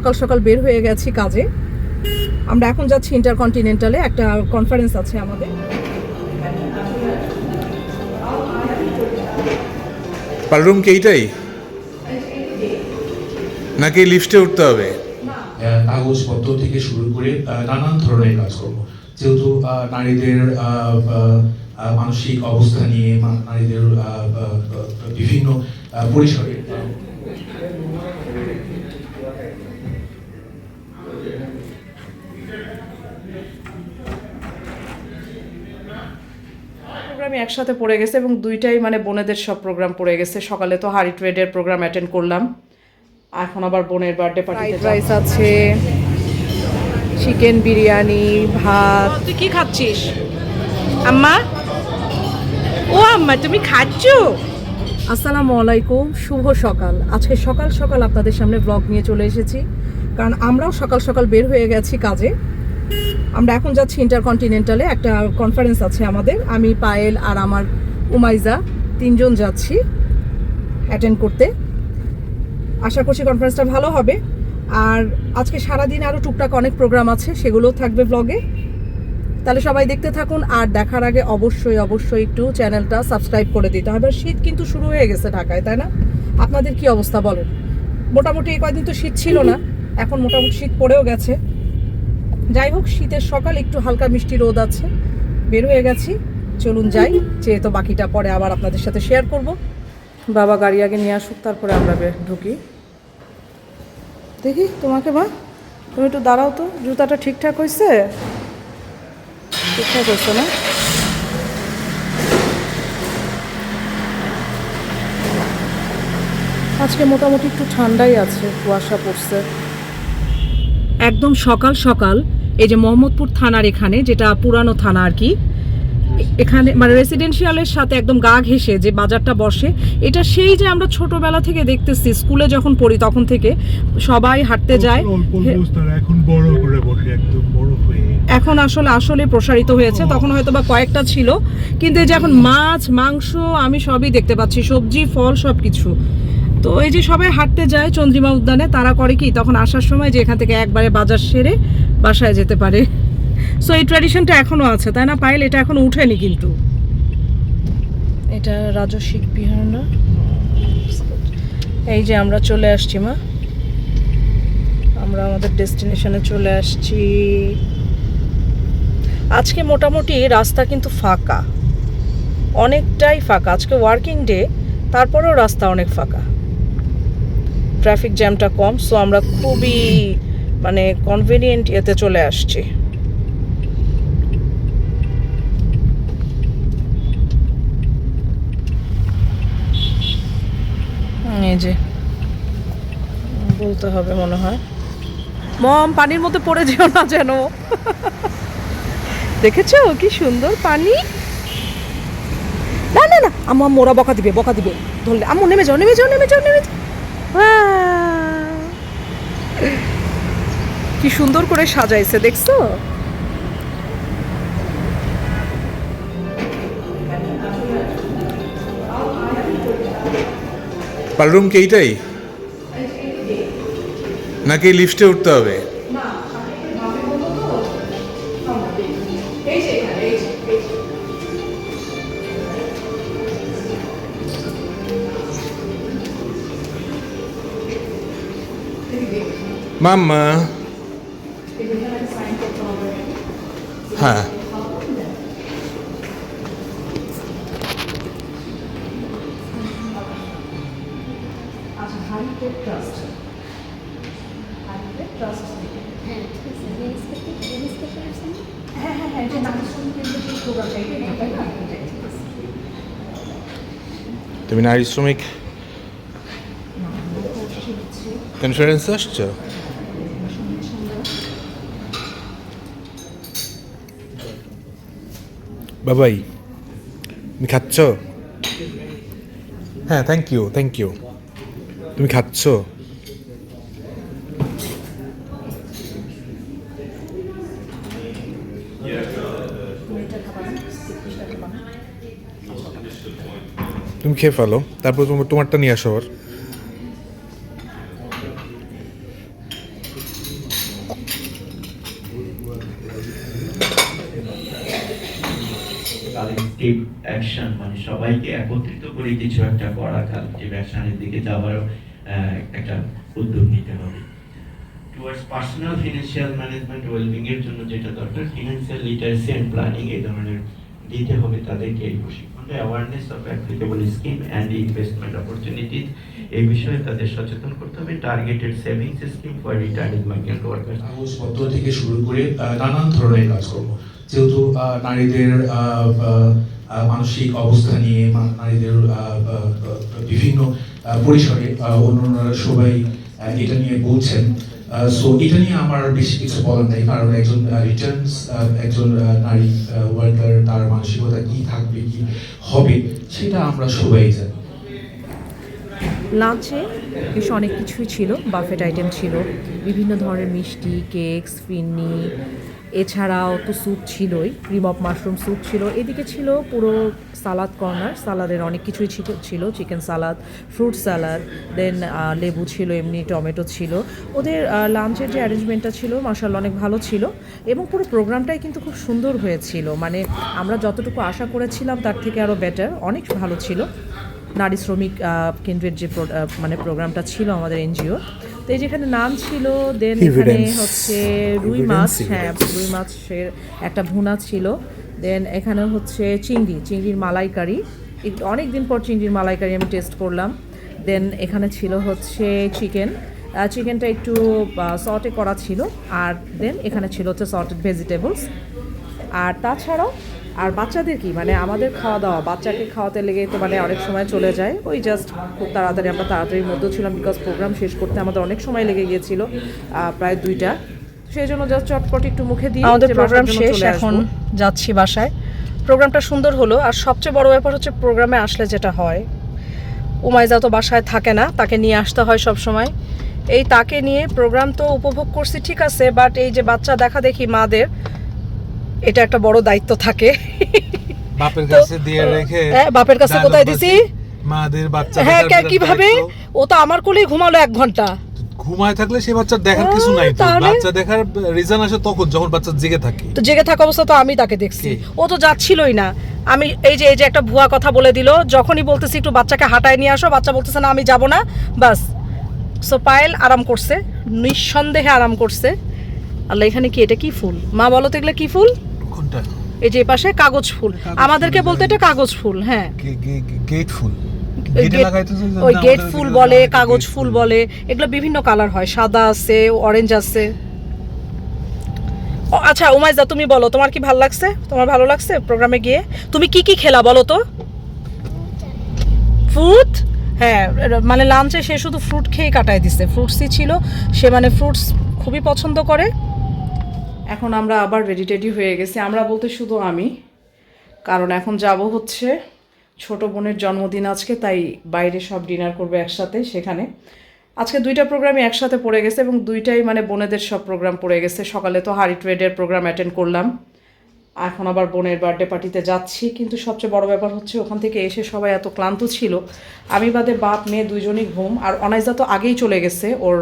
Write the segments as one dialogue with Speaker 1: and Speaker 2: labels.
Speaker 1: সকাল সকাল বের হয়ে গেছি কাজে। আমরা এখন যাচ্ছি ইন্টারকন্টিনেন্টালে, একটা কনফারেন্স আছে আমাদের।
Speaker 2: পাররুম কি এইটাই নাকি লিফটে উঠতে হবে?
Speaker 3: কাগজপত্র থেকে শুরু করে নানান ধরনের কাজ করব, যেহেতু নারীদের মানসিক অবস্থা নিয়ে নারীদের বিভিন্ন পরিসরে
Speaker 1: প্রোগ্রামে একসাথে পড়ে গেছে এবং দুইটাই মানে বোনেদের সব প্রোগ্রাম পড়ে গেছে। সকালে তো হারি ট্রেডের প্রোগ্রাম অ্যাটেন্ড করলাম, এখন আবার বোনের বার্থডে পার্টি। ফ্রাইড রাইস আছে, চিকেন বিরিয়ানি, ভাত। তুই কি খাচ্ছিস আম্মা? ও আম্মা তুমি খাচ্ছো? আসসালামু আলাইকুম, শুভ সকাল। আজকে সকাল সকাল আপনাদের সামনে ব্লগ নিয়ে চলে এসেছি, কারণ আমরাও সকাল সকাল বের হয়ে গেছি কাজে। আমরা এখন যাচ্ছি ইন্টারকন্টিনেন্টালে, একটা কনফারেন্স আছে আমাদের। আমি, পায়েল আর আমার উমাইজা তিনজন যাচ্ছি অ্যাটেন্ড করতে। আশা করছি কনফারেন্সটা ভালো হবে। আর আজকে সারাদিন আরও টুকটাক অনেক প্রোগ্রাম আছে, সেগুলোও থাকবে ব্লগে। তাহলে সবাই দেখতে থাকুন, আর দেখার আগে অবশ্যই অবশ্যই একটু চ্যানেলটা সাবস্ক্রাইব করে দিতে হবে। শীত কিন্তু শুরু হয়ে গেছে ঢাকায়, তাই না? আপনাদের কি অবস্থা বলেন? মোটামুটি এই কয়েকদিন তো শীত ছিল না, এখন মোটামুটি শীত পড়েও গেছে। যাই হোক, শীতের সকাল, একটু হালকা মিষ্টি রোদ আছে, বের হয়ে গেছি। চলুন যাই, যেহেতু বাকিটা পরে আবার আপনাদের সাথে শেয়ার করব। বাবা গাড়ি আগে নিয়ে আসুক, তারপরে আমরা ঢুকি। দেখি তোমাকে, মা তুমি একটু দাঁড়াও তো। জুতাটা ঠিকঠাক হয়েছে? ঠিকঠাক হয়েছে না? আজকে মোটামুটি একটু ঠান্ডাই আছে, কুয়াশা পড়ছে। একদম সকাল সকাল এই যে মোহাম্মদপুর থানার এখানে, যেটা পুরানো থানা আর কি, এখানে মানে রেসিডেন্সিয়ালের সাথে একদম গা ঘেঁষে যে বাজারটা বসে, এটা সেই যে আমরা ছোটবেলা থেকে দেখতেছি, স্কুলে যখন পড়ি তখন থেকে সবাই হাঁটতে যায়।
Speaker 4: এখন বড় করে বসে, একদম বড় হয়ে
Speaker 1: এখন আসলে প্রসারিত হয়েছে, তখন হয়তো বা কয়েকটা ছিল, কিন্তু এই যে এখন মাছ মাংস আমি সবই দেখতে পাচ্ছি, সবজি ফল সব কিছু। তো এই যে সবাই হাঁটতে যায় চন্দ্রিমা উদ্যানে, তারা করে কি তখন আসার সময় যে এখান থেকে একবারে বাজার সেরে বাসায় যেতে পারে। সো এই ট্র্যাডিশনটা এখনো আছে, তাই না পায়েল? এটা এখনো উঠেনি কিন্তু। এটা রাজস্বিক বিহার না? এই যে আমরা চলে আসছি মা, আমরা আমাদের ডেস্টিনেশনে চলে আসছি। আজকে মোটামুটি রাস্তা কিন্তু ফাঁকা, অনেকটাই ফাঁকা। আজকে ওয়ার্কিং ডে, তারপরেও রাস্তা অনেক ফাঁকা, ট্রাফিক জ্যামটা কম। সো আমরা খুবই মানে কনভিনিয়েন্ট এতে চলে আসছি। এই যে বলতে হবে মনে হয়, মম পানির মধ্যে পড়ে যেও না যেন। দেখেছো কি সুন্দর পানি? না না না, আমার মোরা বকা দিবে ধরলে। আম্মু নেমে যাও। কি সুন্দর করে সাজাইছে, দেখছো?
Speaker 2: পাররুম কি এইটাই নাকি লিফটে উঠতে হবে? মাম্মা, হ্যাঁ তুমি নারী শ্রমিক কনফারেন্সে আসছো? বাবাই তুমি খাচ্ছ? হ্যাঁ, থ্যাংক ইউ। তুমি খাচ্ছ? তুমি খেয়ে ফেলো, তারপর তোমারটা নিয়ে আসো।
Speaker 5: কালেকটিভ অ্যাকশন, মানে সবাইকে একত্রিত করে কিছু একটা করা, কালেকটিভ অ্যাকশনের দিকে যাওয়ারও একটা উদ্যোগ নিতে হবে। Towards personal financial management wellbeing এর জন্য যেটা দরকার, ফিনান্সিয়াল লিটারেসি এন্ড প্ল্যানিং, এই ধরনের দিতে হবে তাদেরকে এই প্রশিক্ষণে। Awareness of applicable scheme and investment opportunities, এই বিষয়ে তাদের সচেতন করতে হবে। Targeted savings scheme for retired migrant workers, কাগজপত্র থেকে শুরু করে নানান ধরনের কাজ করবো। যেহেতু নারীদের মানসিক অবস্থা নিয়ে, নারীদের বিভিন্ন পরিসরে অন্যান্যরা সবাই এটা নিয়ে বলছেন, সো এটা নিয়ে আমার বেশি কিছু বলার নেই, কারণ একজন রিটার্নস, একজন নারী ওয়ার্কার, তার মানসিকতা কি থাকবে, কি হবে, সেটা আমরা সবাই জানি।
Speaker 1: লাঞ্চে বেশ অনেক কিছুই ছিল, বাফেট আইটেম ছিল, বিভিন্ন ধরনের মিষ্টি, কেকস, ফিন্নি, এছাড়াও তো স্যুপ ছিলই, ক্রিম অফ মাশরুম স্যুপ ছিল। এদিকে ছিল পুরো সালাদ কর্নার, সালাদের অনেক কিছুই ছিল, চিকেন সালাদ, ফ্রুট সালাদ, দেন লেবু ছিল, এমনি টমেটো ছিল। ওদের লাঞ্চের যে অ্যারেঞ্জমেন্টটা ছিল মাশাআল্লাহ অনেক ভালো ছিল, এবং পুরো প্রোগ্রামটাই কিন্তু খুব সুন্দর হয়েছিল। মানে আমরা যতটুকু আশা করেছিলাম তার থেকে আরও বেটার, অনেক ভালো ছিল। নারী শ্রমিক কেন্দ্রের যে মানে প্রোগ্রামটা ছিল আমাদের এনজিও, তো এই যেখানে নান ছিল, দেন এখানে হচ্ছে রুই মাছ, হ্যাঁ রুই মাছের একটা ভুনা ছিল, দেন এখানে হচ্ছে চিংড়ির মালাইকারি, অনেক দিন পর চিংড়ির মালাইকারি আমি টেস্ট করলাম। দেন এখানে ছিল হচ্ছে চিকেনটা একটু সটে করা ছিল, আর দেন এখানে ছিল হচ্ছে সটেড ভেজিটেবলস। আর তাছাড়াও আর বাচ্চাদের কি, মানে আমাদের খাওয়া দাওয়া, বাচ্চাকে খাওয়াতে লেগে তো মানে অনেক সময় চলে যায়, ওই জাস্ট খুব তাড়াতাড়ি আমরা তাড়াতাড়ির মধ্যে ছিলাম, বিকজ প্রোগ্রাম শেষ করতে আমাদের অনেক সময় লেগে গিয়েছিল, প্রায় 2টা, সেই জন্য জাস্ট চটপট একটু মুখে দিয়ে আমাদের প্রোগ্রাম শেষ, এখন যাচ্ছি বাসায়। প্রোগ্রামটা সুন্দর হলো, আর সবচেয়ে বড় ব্যাপার হচ্ছে প্রোগ্রামে আসলে যেটা হয়, উমাইজা তো বাসায় থাকে না, তাকে নিয়ে আসতে হয় সব সময়। এই তাকে নিয়ে প্রোগ্রাম তো উপভোগ করছি ঠিক আছে, বাট এই যে বাচ্চা দেখা দেখি মাদের, এটা একটা বড় দায়িত্ব থাকে।
Speaker 2: বাপের কাছে দিয়ে রেখে,
Speaker 1: বাপের কাছে কোথায় দিছি,
Speaker 2: মাদের বাচ্চা,
Speaker 1: হ্যাঁ কিভাবে, ও তো আমার কোলেই ঘুমালো 1 ঘন্টা।
Speaker 2: ঘুমায় থাকলে সেই বাচ্চার দেখার কিছু নাই, তো বাচ্চা দেখার রিজন আসে তখন যখন বাচ্চা জেগে থাকে।
Speaker 1: তো জেগে থাকা অবস্থা তো আমি তাকে দেখছি, ও তো যাচ্ছিলই না। আমি এই যে একটা ভুয়া কথা বলে দিল, যখনই বলতেছি একটু বাচ্চাকে হাঁটায় নিয়ে আসো, বাচ্চা বলতেছে না আমি যাব না, বাস। সো পায়েল আরাম করছে, নিঃসন্দেহে আরাম করছে। আল্লাহ, এখানে কি, এটা কি ফুল মা বলো তো, এগুলো কি ফুল?
Speaker 2: কোনটা?
Speaker 1: এই যে পাশে কাগজ ফুল, আমাদেরকে বলতে এটা কাগজ ফুল, হ্যাঁ
Speaker 2: গেট ফুল,
Speaker 1: ওই গেট ফুল বলে, কাগজ ফুল বলে, এগুলো বিভিন্ন কালার হয়, সাদা আছে, অরেঞ্জ আছে। আচ্ছা উমাইজা, তুমি বলো তোমার কি ভালো লাগছে, তোমার ভালো লাগছে প্রোগ্রামে গিয়ে? তুমি কি কি খেলা বলো তো? ফ্রুট, হ্যাঁ মানে লাঞ্চে সে শুধু ফ্রুট খেয়ে কাটায় দিছে, ফ্রুটসই ছিল, সে মানে ফ্রুটস খুবই পছন্দ করে। এখন আমরা আবার রেডি হয়ে গেছি, আমরা বলতে শুধু আমি, কারণ এখন যাব হচ্ছে ছোট বোনের জন্মদিন আজকে, তাই বাইরে সব ডিনার করবে একসাথে। সেখানে আজকে 2টা প্রোগ্রামই একসাথে পড়ে গেছে, এবং 2টাই মানে বোনেদের সব প্রোগ্রাম পড়ে গেছে। সকালে তো হারি ট্রেডের প্রোগ্রাম অ্যাটেন্ড করলাম, এখন আবার বোনের বার্থডে পার্টিতে যাচ্ছি। কিন্তু সবচেয়ে বড় ব্যাপার হচ্ছে ওখান থেকে এসে সবাই এত ক্লান্ত ছিল, আমি বাদে বাপ মেয়ে 2জনই ঘুম, আর অনাইজা তো আগেই চলে গেছে, ওর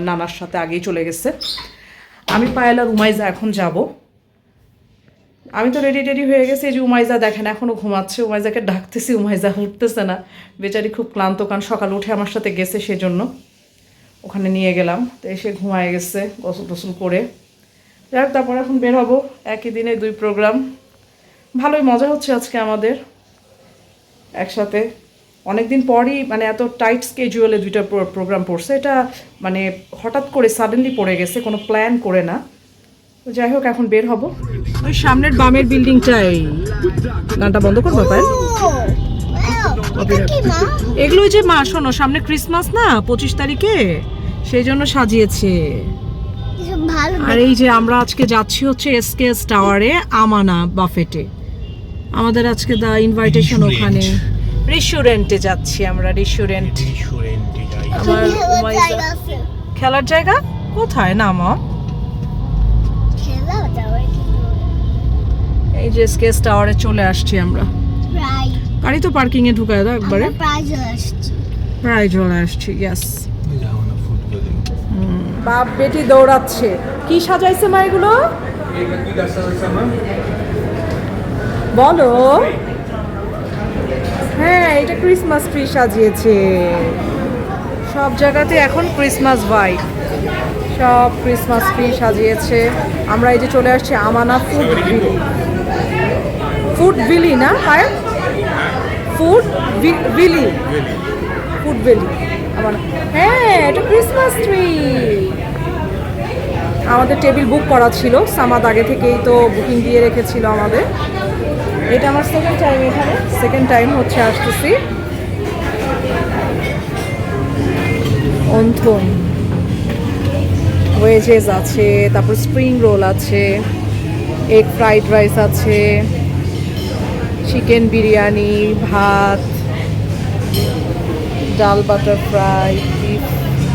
Speaker 1: নানার সাথে আগেই চলে গেছে। আমি পায়েল আর উমাইজা এখন যাব। আমি তো রেডি হয়ে গেছি, এই যে উমাইজা দেখেন এখনও ঘুমাচ্ছে, উমাইজাকে ডাকতেছি, উমাইজা উঠতেছে না, বেচারি খুব ক্লান্ত, কারণ সকাল উঠে আমার সাথে গেছে, সেজন্য ওখানে নিয়ে গেলাম, তো এসে ঘুমায় গেছে গোসল টোসল করে। যাক, তারপর এখন বের হবো, একই দিনে 2 প্রোগ্রাম, ভালোই মজা হচ্ছে আজকে আমাদের একসাথে। অনেকদিন পরই মানে এত টাইট স্কেজুয়ালে 2টা প্রোগ্রাম পড়ছে, এটা মানে হঠাৎ করে সাডেনলি পড়ে গেছে, কোনো প্ল্যান করে না। যাই হোক, এখন বের হব। ওই সামনের বামের বিল্ডিংটাই, গানটা বন্ধ করবো পায়, এগুলো যে মা শোনো, সামনে ক্রিসমাস না 25 তারিখে, সেই জন্য সাজিয়েছে। আর এই যে আমরা আজকে যাচ্ছি হচ্ছে এসকেএস টাওয়ারে, আমানা বাফেটে, আমাদের আজকে দা ইনভাইটেশন ওখানে, রেস্টুরেন্টে যাচ্ছি আমরা, রেস্টুরেন্ট। আমার খেলার জায়গা কোথায় না মা? এই যে এসকেএস টাওয়ারে চলে আসছি আমরা, গাড়ি তো পার্কিং এ ঢুকায় দাও একবারে, প্রায় চলে আসছি, ইয়েস। বাপ বেটি দৌড়াচ্ছে। কি সাজাইছে মা এগুলো বলো? হ্যাঁ, এটা ক্রিসমাস ট্রি সাজিয়েছে। সব জায়গাতে এখন ক্রিসমাস ভাইব, সব ক্রিসমাস ট্রি সাজিয়েছে। আমরা এই যে চলে আসছি আমানা ফুড ভিলি। ফুড ভিলি না পায়, ফুড ভিলি, ফুড ভিলি আমানা। হ্যাঁ, এটা ক্রিসমাস ট্রি। আমাদের টেবিল বুক করা ছিল, সামাদ আগে থেকেই তো বুকিং দিয়ে রেখেছিল আমাদের। এটা আমার সেকেন্ড টাইম, এখানে সেকেন্ড টাইম হচ্ছে আসতেছি। অন্থন ওয়েজেস আছে, তারপর স্প্রিং রোল আছে, এগ ফ্রাইড রাইস আছে, চিকেন বিরিয়ানি, ভাত, ডাল বাটার ফ্রাই, বিফ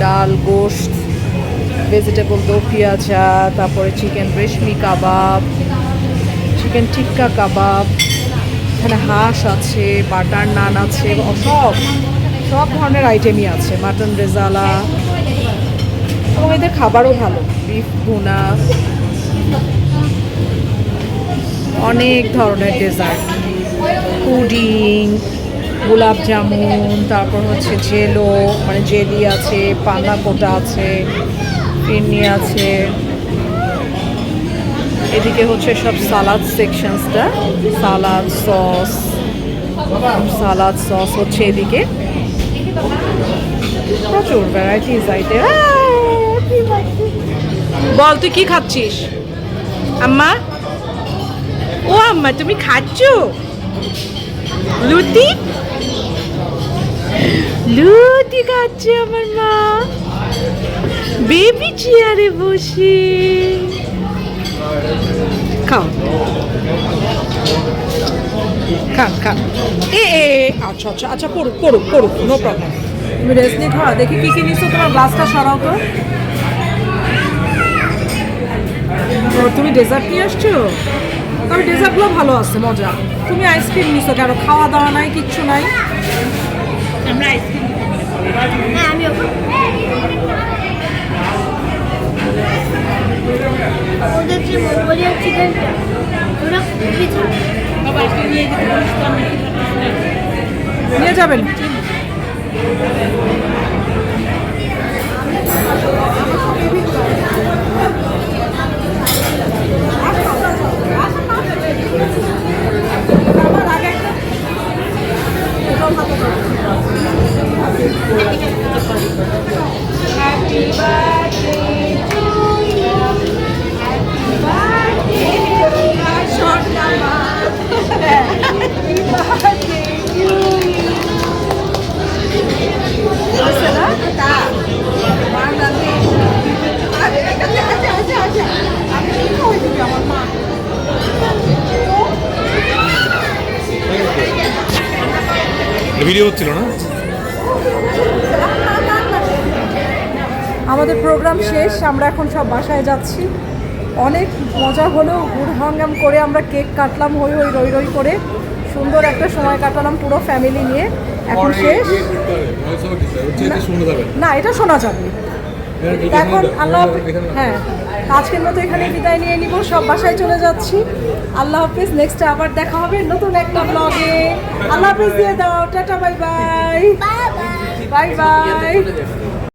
Speaker 1: ডাল, গোশত, ভেজিটেবল দো পিয়াজা, তারপরে চিকেন রেশমি কাবাব, চিকেন টিক্কা কাবাব, এখানে হাঁস আছে, বাটার নান আছে, সব সব ধরনের আইটেমই আছে, মাটন রেজালা, এবং এদের খাবারও ভালো, বিফ ভুনা, অনেক ধরনের ডেজার্ট, পুডিং, গোলাপ জামুন, তারপর হচ্ছে জেলো মানে জেলি আছে, পান্না কোটা আছে, ফিরনি আছে। এদিকে হচ্ছে সব সালাদ সেকশনসটা, সালাদ সস হচ্ছে এদিকে, প্রচুর ভ্যারাইটিস আইটেম। বল তুই কি খাচ্ছিস আম্মা? ও আম্মা তুমি খাচ্ছ লুতি? লুতি খাচ্ছে আমার মা বেবি চেয়ারে বসে। খাও খান খান। আচ্ছা আচ্ছা আচ্ছা, করুক করুক করুক, নো প্রবলেম। তুমি রেস্ট নিয়ে খাওয়া। দেখি কি কি নিচ্ছ, তোমার গ্লাসটা সরাও তো। তুমি ডেজার্ট নিয়ে আসছো? তবে ডেজার্টগুলো ভালো আছে, মজা। তুমি আইসক্রিম নিছো কেন? খাওয়া দাওয়া নাই, কিচ্ছু নাই। আমরা আইসক্রিম
Speaker 6: ওদের যে মঙ্গোলিয়ান চিকেনটা ওরা খুবই ঝাল।
Speaker 1: নিয়ে যাবেন।
Speaker 2: ভিডিও হচ্ছিল না?
Speaker 1: আমাদের প্রোগ্রাম শেষ, আমরা এখন সব বাসায় যাচ্ছি। অনেক মজা হলো, হুড়হাঙ্গাম করে আমরা কেক কাটলাম, হই হই রই রই করে সুন্দর একটা সময় কাটালাম পুরো ফ্যামিলি নিয়ে। এখন শেষ না, এটা শোনা যাবে এখন। আল্লাহ, হ্যাঁ, আজকের মতো এখানে বিদায় নিয়ে নিব, সব বাসায় চলে যাচ্ছি। আল্লাহ হাফিজ, নেক্সটে আবার দেখা হবে নতুন একটা ব্লগে। আল্লাহ হাফিজ দিয়ে দাও, tata, bye bye, bye bye.